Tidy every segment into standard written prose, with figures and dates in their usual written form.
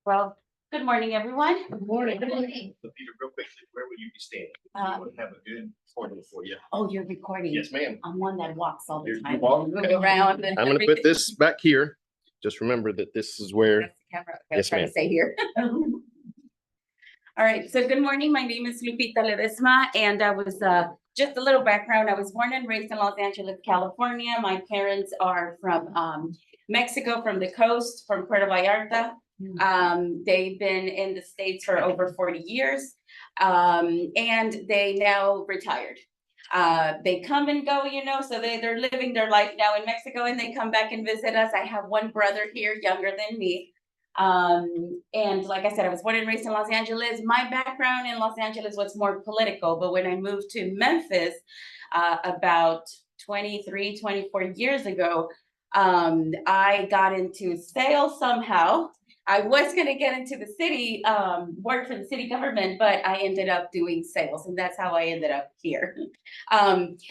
Well, good morning, everyone. Good morning. Good morning. Lupita, real quickly, where will you be standing? Uh, We want to have a good recording for you. Oh, you're recording. Yes, ma'am. I'm one that walks all the You time. walk? Move around. And I'm going to put this back here. Just remember that this is where. That's the camera. Okay, Yes, I'll try ma'am. to stay here. All right, so good morning. My name is Lupita Ledesma, and I was just a little background. I was born and raised in Los Angeles, California. My parents are from Mexico, from the coast, from Puerto Vallarta. They've been in the States for over 40 years, and they now retired. They come and go, so they're living their life now in Mexico, and they come back and visit us. I have one brother here, younger than me. And like I said, I was born and raised in Los Angeles. My background in Los Angeles was more political, but when I moved to Memphis, about 24 years ago, I got into sales somehow. I was going to get into the city, work for the city government, but I ended up doing sales, and that's how I ended up here. I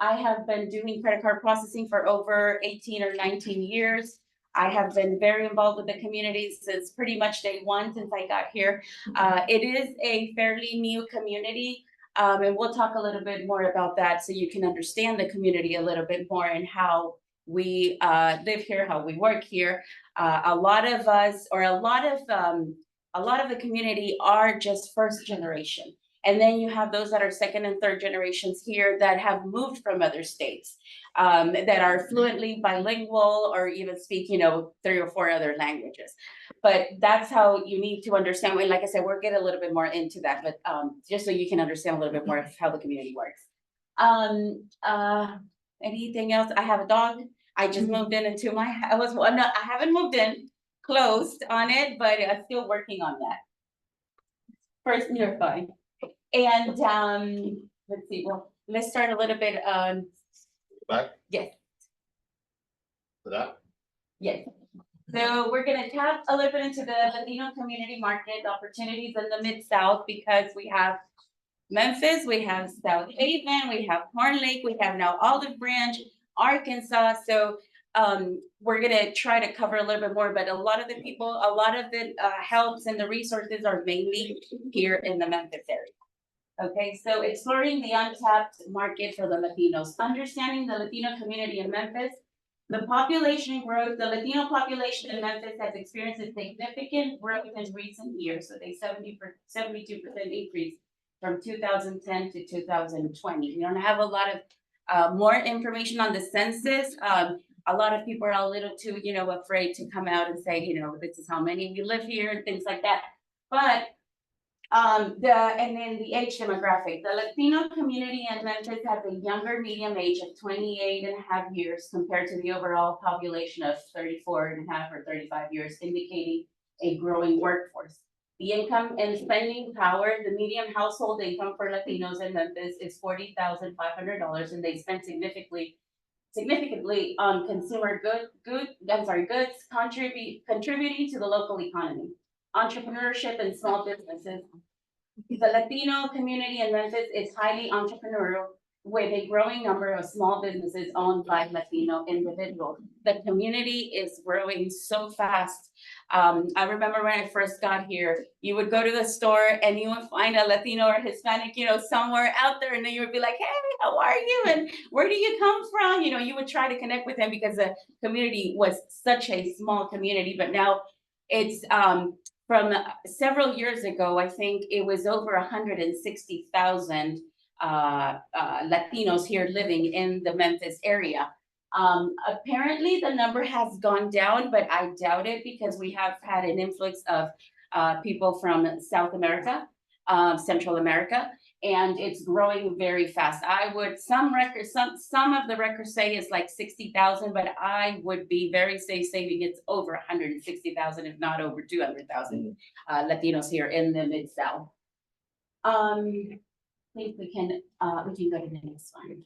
have been doing credit card processing for over 18 or 19 years. I have been very involved with the community since pretty much day one since I got here. It is a fairly new community, and we'll talk a little bit more about that so you can understand the community a little bit more and how we live here, how we work here. A lot of us, or a lot of the community are just first generation. And then you have those that are second and third generations here that have moved from other states, that are fluently bilingual or even speak, 3 or 4 other languages. But that's how you need to understand. And like I said, we'll get a little bit more into that, but just so you can understand a little bit more of how the community works. Anything else? I have a dog. I just moved into my house. Well, no, I haven't moved in, closed on it, but I'm still working on that. First, you're fine. And let's see. Well, let's start a little bit. Back Yes, to that. yes. So we're gonna tap a little bit into the Latino community market opportunities in the Mid-South because we have Memphis, we have South Haven, we have Horn Lake, we have now Olive Branch, Arkansas. So we're gonna try to cover a little bit more, but a lot of the helps and the resources are mainly here in the Memphis area. Okay, so exploring the untapped market for the Latinos, understanding the Latino community in Memphis. The population growth, the Latino population in Memphis has experienced a significant growth in recent years. So they 72% increase from 2010 to 2020. We don't have a lot of more information on the census. A lot of people are a little too, afraid to come out and say, this is how many of you live here and things like that. But and then the age demographic. The Latino community in Memphis has a younger median age of 28 and a half years compared to the overall population of 34 and a half or 35 years, indicating a growing workforce. The income and spending power, the median household income for Latinos in Memphis is $40,500, and they spend significantly on consumer goods, contributing to the local economy. Entrepreneurship and small businesses. The Latino community in Memphis is highly entrepreneurial with a growing number of small businesses owned by Latino individuals. The community is growing so fast. I remember when I first got here, you would go to the store and you would find a Latino or Hispanic, somewhere out there, and then you would be like, hey, how are you? And where do you come from? You would try to connect with them because the community was such a small community, but now it's from several years ago, I think it was over 160,000 Latinos here living in the Memphis area. Apparently the number has gone down, but I doubt it because we have had an influx of people from South America, Central America, and it's growing very fast. Some of the records say it's like 60,000, but I would be very safe saying it's over 160,000, if not over 200,000 Latinos here in the Mid-South. I think we can go to the next one.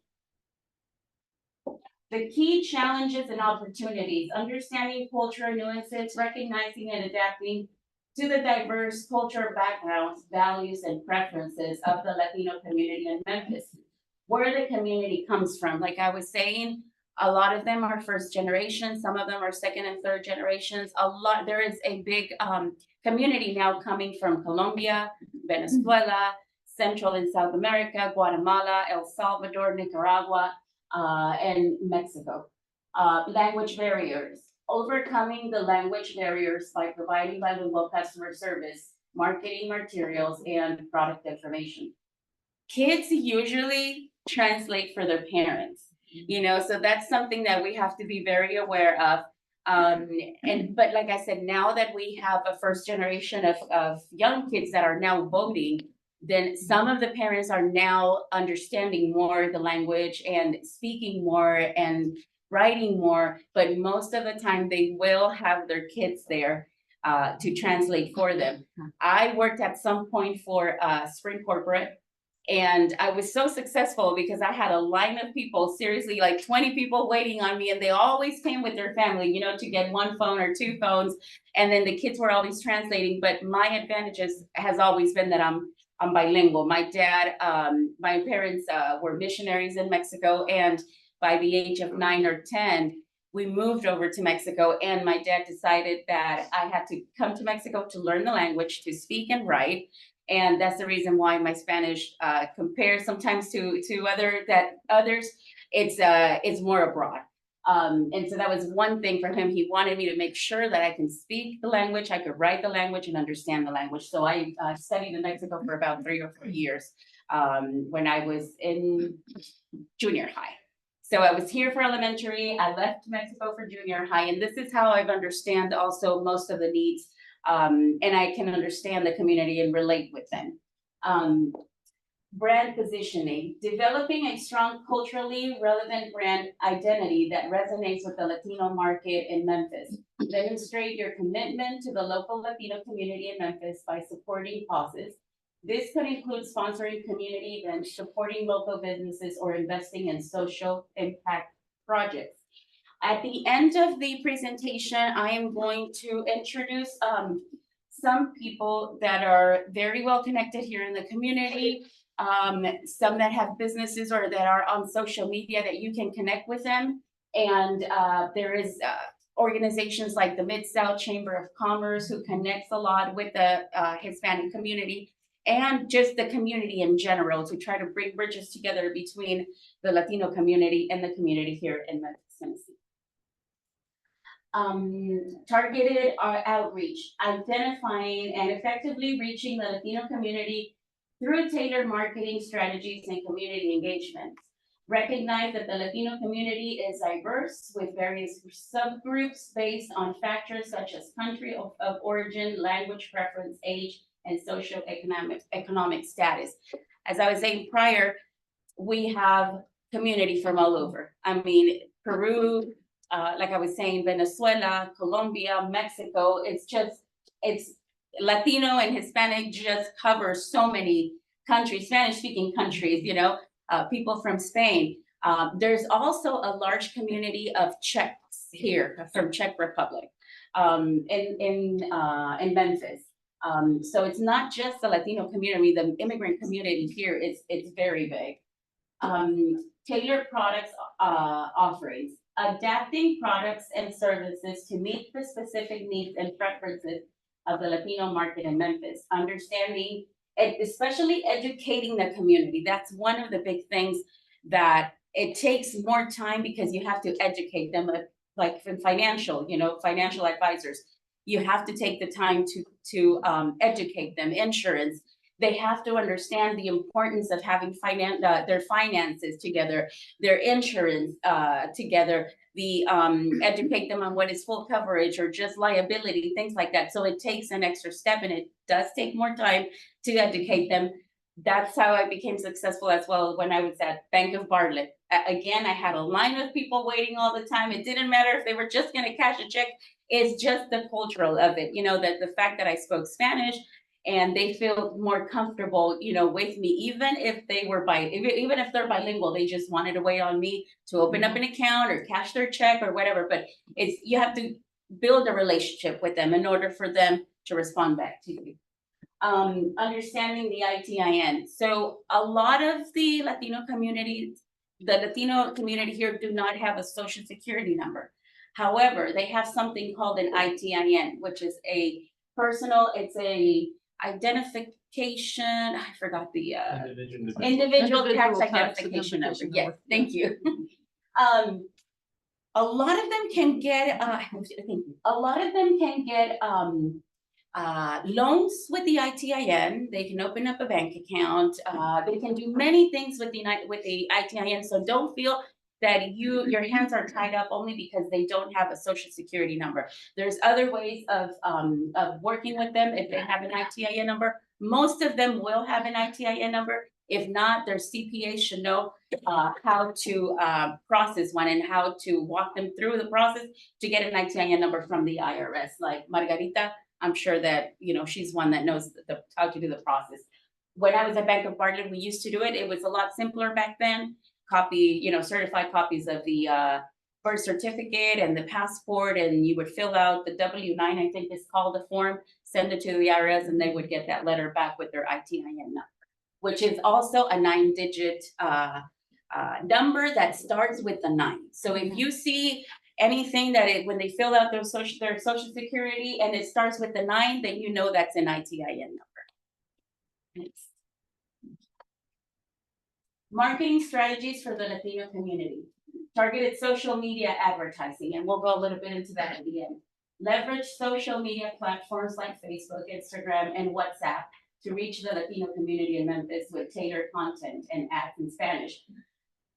The key challenges and opportunities: understanding cultural nuances, recognizing and adapting to the diverse cultural backgrounds, values, and preferences of the Latino community in Memphis, where the community comes from. Like I was saying, A lot of them are first generation, some of them are second and third generations. There is a big community now coming from Colombia, Venezuela, Central and South America, Guatemala, El Salvador, Nicaragua, and Mexico. Language barriers. Overcoming the language barriers by providing bilingual customer service, marketing materials, and product information. Kids usually translate for their parents, so that's something that we have to be very aware of. But like I said, now that we have a first generation of young kids that are now voting, then some of the parents are now understanding more the language and speaking more and writing more, but most of the time they will have their kids there to translate for them. I worked at some point for Spring Corporate, and I was so successful because I had a line of people, seriously, like 20 people waiting on me, and they always came with their family, to get one phone or two phones, and then the kids were always translating. But my advantages has always been that I'm bilingual. My dad, my parents were missionaries in Mexico, and by the age of 9 or 10, we moved over to Mexico, and my dad decided that I had to come to Mexico to learn the language, to speak and write. And that's the reason why my Spanish compares sometimes to others, it's more abroad. And so that was one thing for him. He wanted me to make sure that I can speak the language, I could write the language and understand the language. So I studied in Mexico for about 3 or 4 years when I was in junior high. So I was here for elementary, I left Mexico for junior high, and this is how I've understand also most of the needs, and I can understand the community and relate with them. Brand positioning, developing a strong culturally relevant brand identity that resonates with the Latino market in Memphis. Demonstrate your commitment to the local Latino community in Memphis by supporting causes. This could include sponsoring community events, supporting local businesses, or investing in social impact projects. At the end of the presentation, I am going to introduce some people that are very well connected here in the community, some that have businesses or that are on social media that you can connect with them. And there is organizations like the Mid-South Chamber of Commerce, who connects a lot with the Hispanic community, and just the community in general, to try to bring bridges together between the Latino community and the community here in Memphis, Tennessee. Targeted outreach, identifying and effectively reaching the Latino community through tailored marketing strategies and community engagement. Recognize that the Latino community is diverse, with various subgroups based on factors such as country of origin, language preference, age, and socioeconomic status. As I was saying prior, we have community from all over. I mean, Peru, like I was saying, Venezuela, Colombia, Mexico, it's Latino and Hispanic just covers so many countries, Spanish-speaking countries, people from Spain. There's also a large community of Czechs here from Czech Republic in Memphis. So it's not just the Latino community, the immigrant community here is very big. Tailored products offerings, adapting products and services to meet the specific needs and preferences of the Latino market in Memphis. Understanding, especially educating the community. That's one of the big things that it takes more time, because you have to educate them, like from financial advisors. You have to take the time to educate them. Insurance, they have to understand the importance of having their finances together, their insurance together, educate them on what is full coverage or just liability, things like that. So it takes an extra step, and it does take more time to educate them. That's how I became successful as well when I was at Bank of Bartlett. Again, I had a line of people waiting all the time. It didn't matter if they were just going to cash a check. It's just the cultural of it, that the fact that I spoke Spanish, and they feel more comfortable, with me, even if they're bilingual. They just wanted to wait on me to open up an account or cash their check or whatever. But you have to build a relationship with them in order for them to respond back to you. Understanding the ITIN. So a lot of the Latino communities the Latino community here do not have a social security number. However, they have something called an ITIN, which is a it's a identification, I forgot the individual tax identification number. Yes, thank you. A lot of them can get loans with the ITIN. They can open up a bank account. They can do many things with the ITIN. So don't feel that your hands are tied up only because they don't have a social security number. There's other ways of working with them if they have an ITIN number. Most of them will have an ITIN number. If not, their CPAs should know how to process one and how to walk them through the process to get an ITIN number from the IRS. Like Margarita, I'm sure that, she's one that knows how to do the process. When I was at Bank of Bartlett, we used to do it. It was a lot simpler back then. Certified copies of the birth certificate and the passport, and you would fill out the W-9, I think is called the form, send it to the IRS, and they would get that letter back with their ITIN number, which is also a 9-digit number that starts with the 9. So if you see anything that when they fill out their social security and it starts with the 9, then you know that's an ITIN number. Next. Marketing strategies for the Latino community. Targeted social media advertising, and we'll go a little bit into that at the end. Leverage social media platforms like Facebook, Instagram, and WhatsApp to reach the Latino community in Memphis with tailored content and ads in Spanish.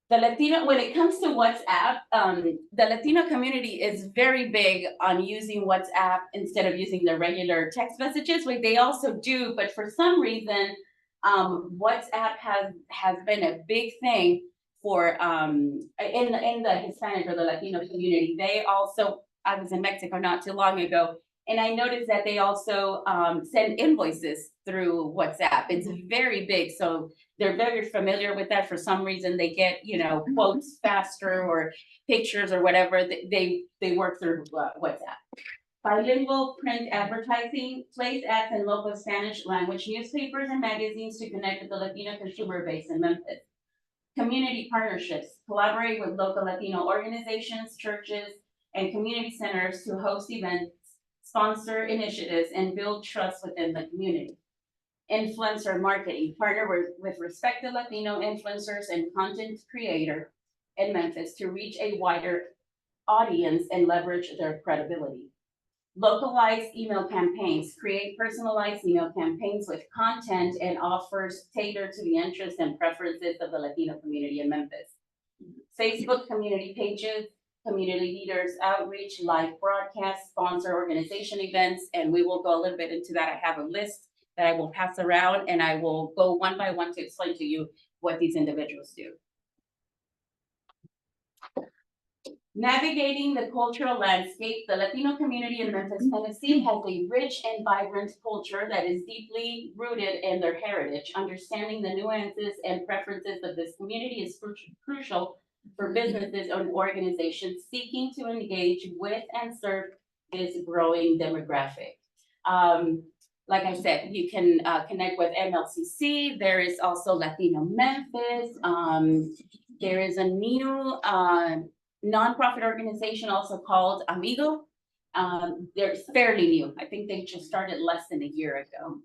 When it comes to WhatsApp, the Latino community is very big on using WhatsApp instead of using the regular text messages, which they also do, but for some reason, WhatsApp has been a big thing for in the Hispanic or the Latino community. I was in Mexico not too long ago, and I noticed that they also send invoices through WhatsApp. It's very big, so they're very familiar with that. For some reason, they get quotes faster or pictures or whatever. They work through WhatsApp. Bilingual print advertising, place ads in local Spanish language newspapers and magazines to connect with the Latino consumer base in Memphis. Community partnerships, collaborate with local Latino organizations, churches, and community centers to host events, sponsor initiatives, and build trust within the community. Influencer marketing, partner with respected Latino influencers and content creator in Memphis to reach a wider audience and leverage their credibility. Localized email campaigns, create personalized email campaigns with content and offers tailored to the interests and preferences of the Latino community in Memphis. Facebook community pages, community leaders, outreach, live broadcasts, sponsor organization events, and we will go a little bit into that. I have a list that I will pass around, and I will go one by one to explain to you what these individuals do. Navigating the cultural landscape, the Latino community in Memphis, Tennessee has a rich and vibrant culture that is deeply rooted in their heritage. Understanding the nuances and preferences of this community is crucial for businesses and organizations seeking to engage with and serve this growing demographic. Like I said, you can connect with MLCC. There is also Latino Memphis. There is a new nonprofit organization also called Amigo. They're fairly new. I think they just started less than a year ago.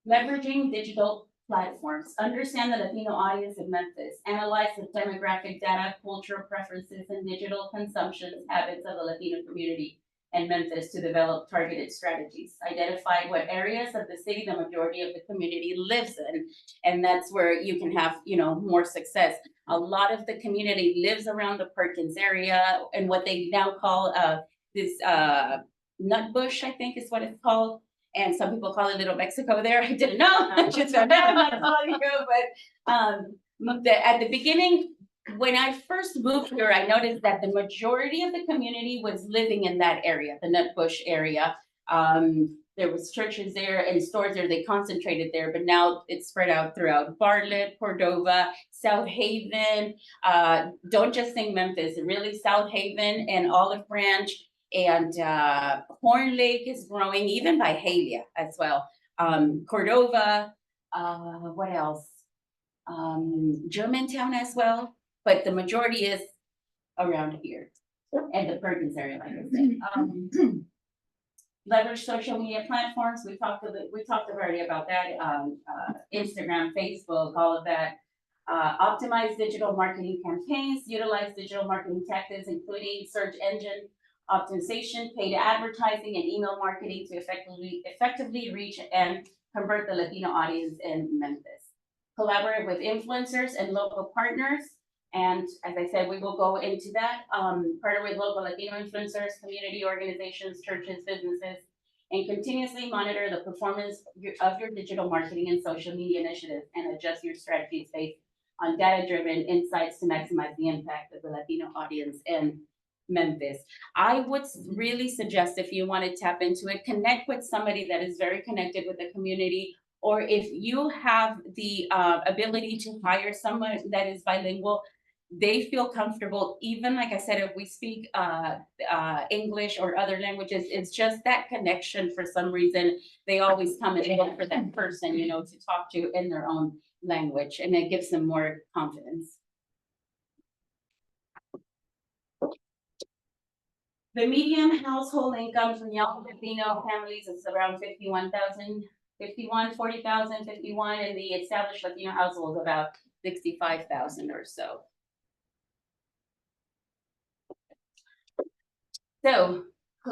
Leveraging digital platforms. Understand the Latino audience in Memphis. Analyze the demographic data, cultural preferences, and digital consumption habits of the Latino community in Memphis to develop targeted strategies. Identify what areas of the city the majority of the community lives in, and that's where you can have, more success. A lot of the community lives around the Perkins area and what they now call this nut bush, I think is what it's called. And some people call it Little Mexico there. I didn't know. I just found out not long ago. But at the beginning, when I first moved here, I noticed that the majority of the community was living in that area, the Nutbush area. There was churches there and stores there. They concentrated there, but now it's spread out throughout Bartlett, Cordova, South Haven. Don't just think Memphis, really South Haven and Olive Branch. And Horn Lake is growing, even by Hialeah as well. Cordova, What else? Germantown as well, but the majority is around here and the Perkins area, like I said. Leverage social media platforms. We talked already about that. Instagram, Facebook, all of that. Optimize digital marketing campaigns, utilize digital marketing tactics, including search engine optimization, paid advertising, and email marketing to effectively reach and convert the Latino audience in Memphis. Collaborate with influencers and local partners. And as I said, we will go into that. Partner with local Latino influencers, community organizations, churches, businesses, and continuously monitor the performance of your digital marketing and social media initiatives and adjust your strategies based on data-driven insights to maximize the impact of the Latino audience in Memphis. I would really suggest, if you want to tap into it, connect with somebody that is very connected with the community, or if you have the ability to hire someone that is bilingual, they feel comfortable, even like I said, if we speak English or other languages, it's just that connection. For some reason, they always come and look for that person, you know, to talk to in their own language, and it gives them more confidence. The median household income from young Latino families is around 51,000, 40,000, 51, and the established Latino household about 65,000 or so. So,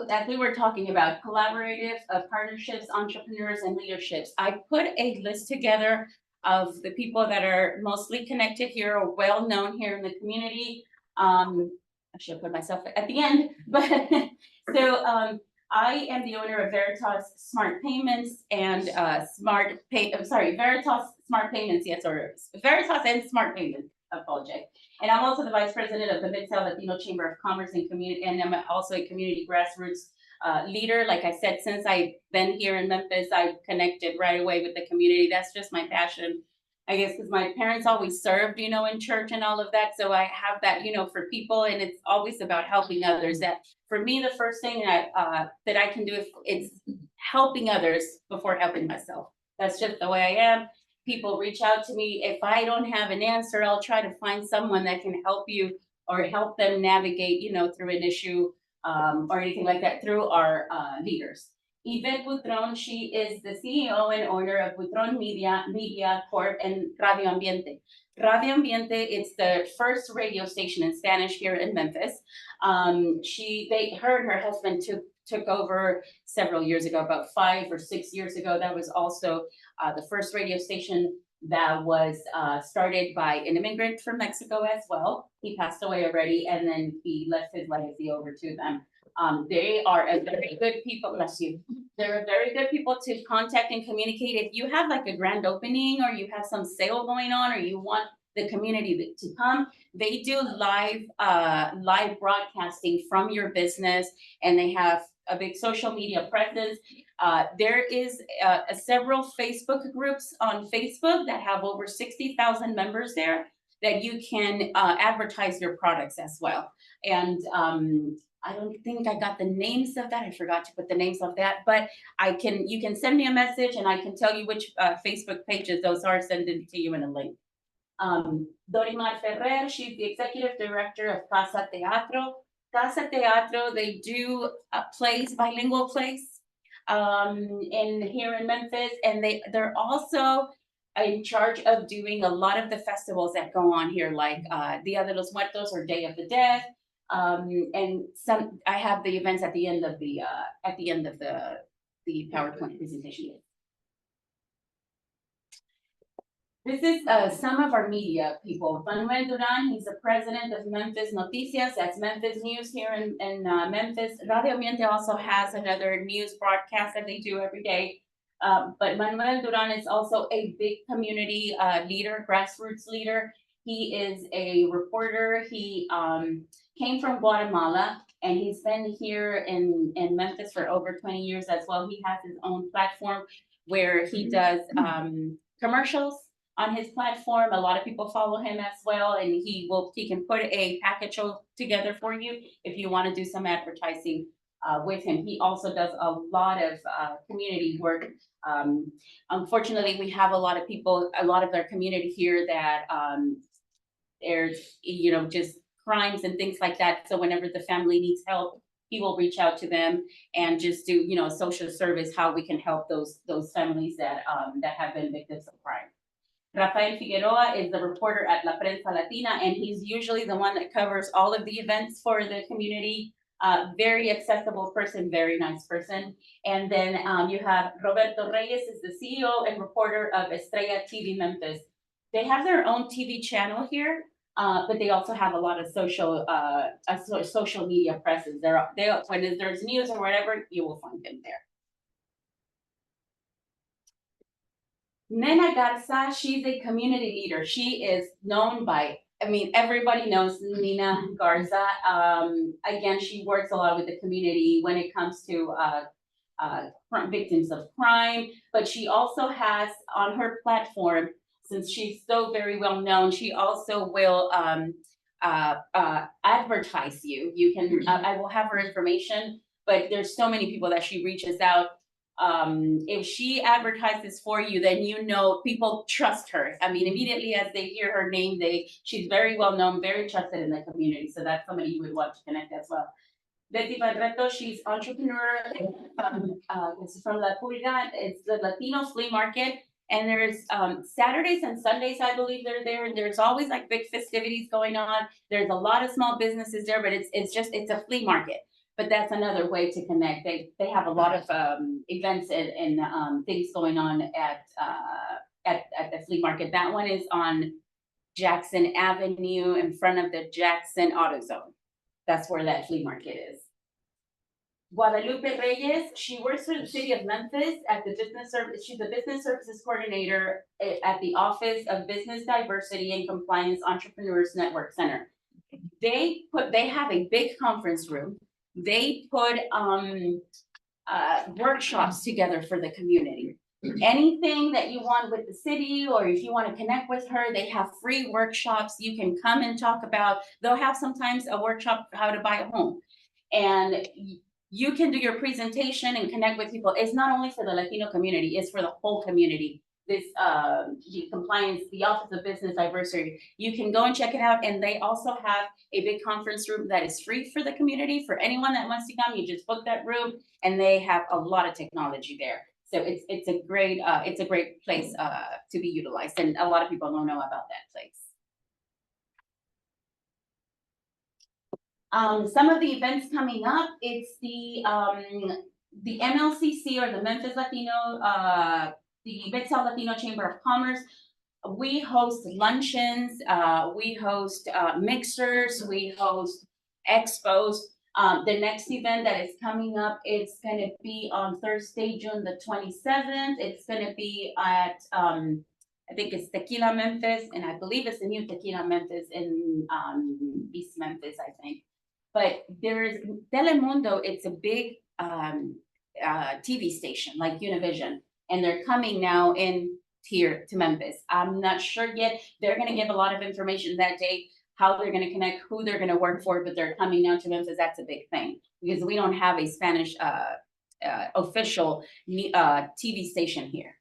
as we were talking about collaborative partnerships, entrepreneurs, and leaderships, I put a list together of the people that are mostly connected here or well known here in the community. I should put myself at the end, but so I am the owner of Veritas Smart Payments and Veritas Smart Payments, yes, or Veritas and Smart Payments, I apologize. And I'm also the vice president of the Mid-South Latino Chamber of Commerce and Community, and I'm also a community grassroots leader. Like I said, since I've been here in Memphis, I've connected right away with the community. That's just my passion, I guess, because my parents always served, you know, in church and all of that. So I have that, you know, for people, and it's always about helping others. That for me, the first thing that I can do is helping others before helping myself. That's just the way I am. People reach out to me. If I don't have an answer, I'll try to find someone that can help you or help them navigate, you know, through an issue or anything like that through our leaders. Yvette Butron, she is the CEO and owner of Butron Media Corp and Radio Ambiente. Radio Ambiente, it's the first radio station in Spanish here in Memphis. Her and her husband took over several years ago, about 5 or 6 years ago. That was also the first radio station that was started by an immigrant from Mexico as well. He passed away already, and then he left his legacy over to them. They are a very good people, bless you. They're a very good people to contact and communicate. If you have like a grand opening or you have some sale going on or you want the community to come, they do live broadcasting from your business, and they have a big social media presence. There is several Facebook groups on Facebook that have over 60,000 members there that you can advertise your products as well. And I don't think I got the names of that. I forgot to put the names of that, but you can send me a message and I can tell you which Facebook pages those are, send it to you in a link. Dorimar Ferrer, she's the executive director of Casa Teatro. Casa Teatro, they do plays, bilingual plays here in Memphis, and they're also in charge of doing a lot of the festivals that go on here, like Dia de los Muertos or Day of the Dead. And I have the events at the end of the PowerPoint presentation. This is some of our media people. Manuel Duran, he's the president of Memphis Noticias. That's Memphis News here in Memphis. Radio Ambiente also has another news broadcast that they do every day. But Manuel Duran is also a big community leader, grassroots leader. He is a reporter. He came from Guatemala, and he's been here in Memphis for over 20 years as well. He has his own platform where he does commercials on his platform. A lot of people follow him as well, and he can put a package together for you if you want to do some advertising with him. He also does a lot of community work. Unfortunately, we have a lot of people, a lot of their community here that there's, you know, just crimes and things like that. So whenever the family needs help, he will reach out to them and just do, you know, social service, how we can help those families that have been victims of crime. Rafael Figueroa is the reporter at La Prensa Latina, and he's usually the one that covers all of the events for the community. Very accessible person, very nice person. And then you have Roberto Reyes is the CEO and reporter of Estrella TV Memphis. They have their own TV channel here, but they also have a lot of social media presence. When there's news or whatever, you will find them there. Nena Garza, she's a community leader. She is known by, I mean, everybody knows Nina Garza. Again, she works a lot with the community when it comes to victims of crime, but she also has on her platform, since she's so very well known, she also will advertise you. You can, I will have her information, but there's so many people that she reaches out. If she advertises for you, then you know people trust her. I mean, immediately as they hear her name, she's very well known, very trusted in the community. So that's somebody you would want to connect as well. Betty Barreto, she's entrepreneur from La Pulga. It's the Latino flea market. And there's Saturdays and Sundays, I believe they're there. And there's always like big festivities going on. There's a lot of small businesses there, but it's a flea market. But that's another way to connect. They have a lot of events and things going on at the flea market. That one is on Jackson Avenue in front of the Jackson Auto Zone. That's where that flea market is. Guadalupe Reyes, she works for the city of Memphis at the business service. She's a business services coordinator at the Office of Business Diversity and Compliance Entrepreneurs Network Center. They have a big conference room. They put workshops together for the community. Anything that you want with the city, or if you want to connect with her, they have free workshops. You can come and talk about, they'll have sometimes a workshop how to buy a home. And you can do your presentation and connect with people. It's not only for the Latino community, it's for the whole community. This the compliance, the Office of Business Diversity. You can go and check it out. And they also have a big conference room that is free for the community. For anyone that wants to come, you just book that room, and they have a lot of technology there. So it's a great place to be utilized, and a lot of people don't know about that place. Some of the events coming up, it's the MLCC, or the Memphis Latino, the Mid-South Latino Chamber of Commerce. We host luncheons, we host mixers, we host expos. The next event that is coming up, it's going to be on Thursday, June the 27th. It's going to be at, I think it's Tequila Memphis, and I believe it's the new Tequila Memphis in East Memphis, I think. But there's Telemundo, it's a big TV station like Univision, and they're coming now in here to Memphis. I'm not sure yet. They're going to give a lot of information that day, how they're going to connect, who they're going to work for, but they're coming now to Memphis. That's a big thing, because we don't have a Spanish official TV station here.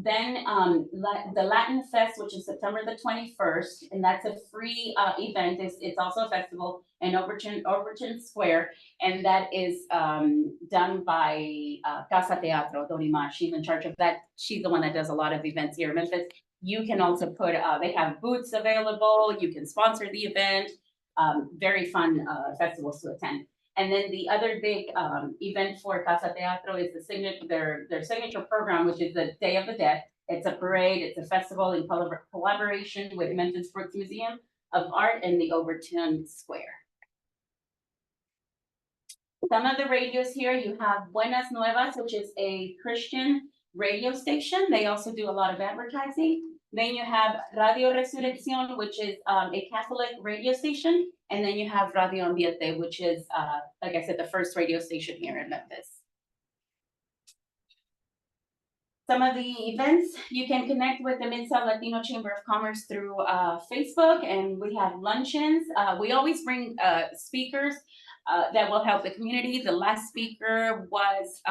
Then the Latin Fest, which is September the 21st, and that's a free event. It's also a festival in Overton Square, and that is done by Casa Teatro, Dorima. She's in charge of that. She's the one that does a lot of events here in Memphis. You can also put, they have booths available. You can sponsor the event. Very fun festivals to attend. And then the other big event for Casa Teatro is their signature program, which is the Day of the Dead. It's a parade, it's a festival in collaboration with Memphis Brooks Museum of Art and the Overton Square. Some of the radios here, you have Buenas Nuevas, which is a Christian radio station. They also do a lot of advertising. Then you have Radio Resurrección, which is a Catholic radio station. And then you have Radio Ambiente, which is, like I said, the first radio station here in Memphis. Some of the events, you can connect with the Mid-South Latino Chamber of Commerce through Facebook, and we have luncheons. We always bring speakers that will help the community. The last speaker was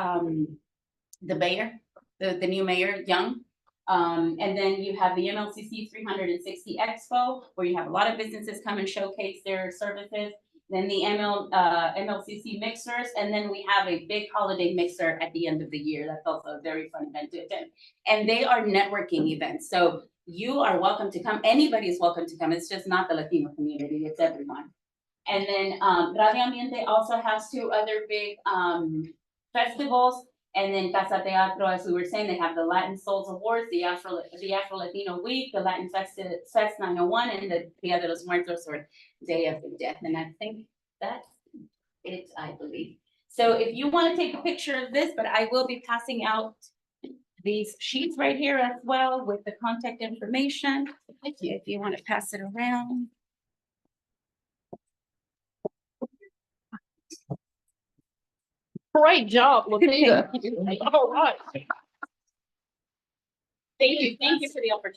the mayor, the new mayor, Young. And then you have the MLCC 360 Expo, where you have a lot of businesses come and showcase their services. Then the MLCC mixers, and then we have a big holiday mixer at the end of the year. That's also a very fun event to attend. And they are networking events. So you are welcome to come. Anybody is welcome to come. It's just not the Latino community, it's everyone. And then Radio Ambiente also has 2 other big festivals. And then Casa Teatro, as we were saying, they have the Latin Souls Awards, the Afro Latino Week, the Latin Fest 901, and the Dia de los Muertos, or Day of the Death. And I think that's it, I believe. So if you want to take a picture of this, but I will be passing out these sheets right here as well with the contact information. If you want to pass it around. Great job, Lupita. All right. Thank you for the opportunity.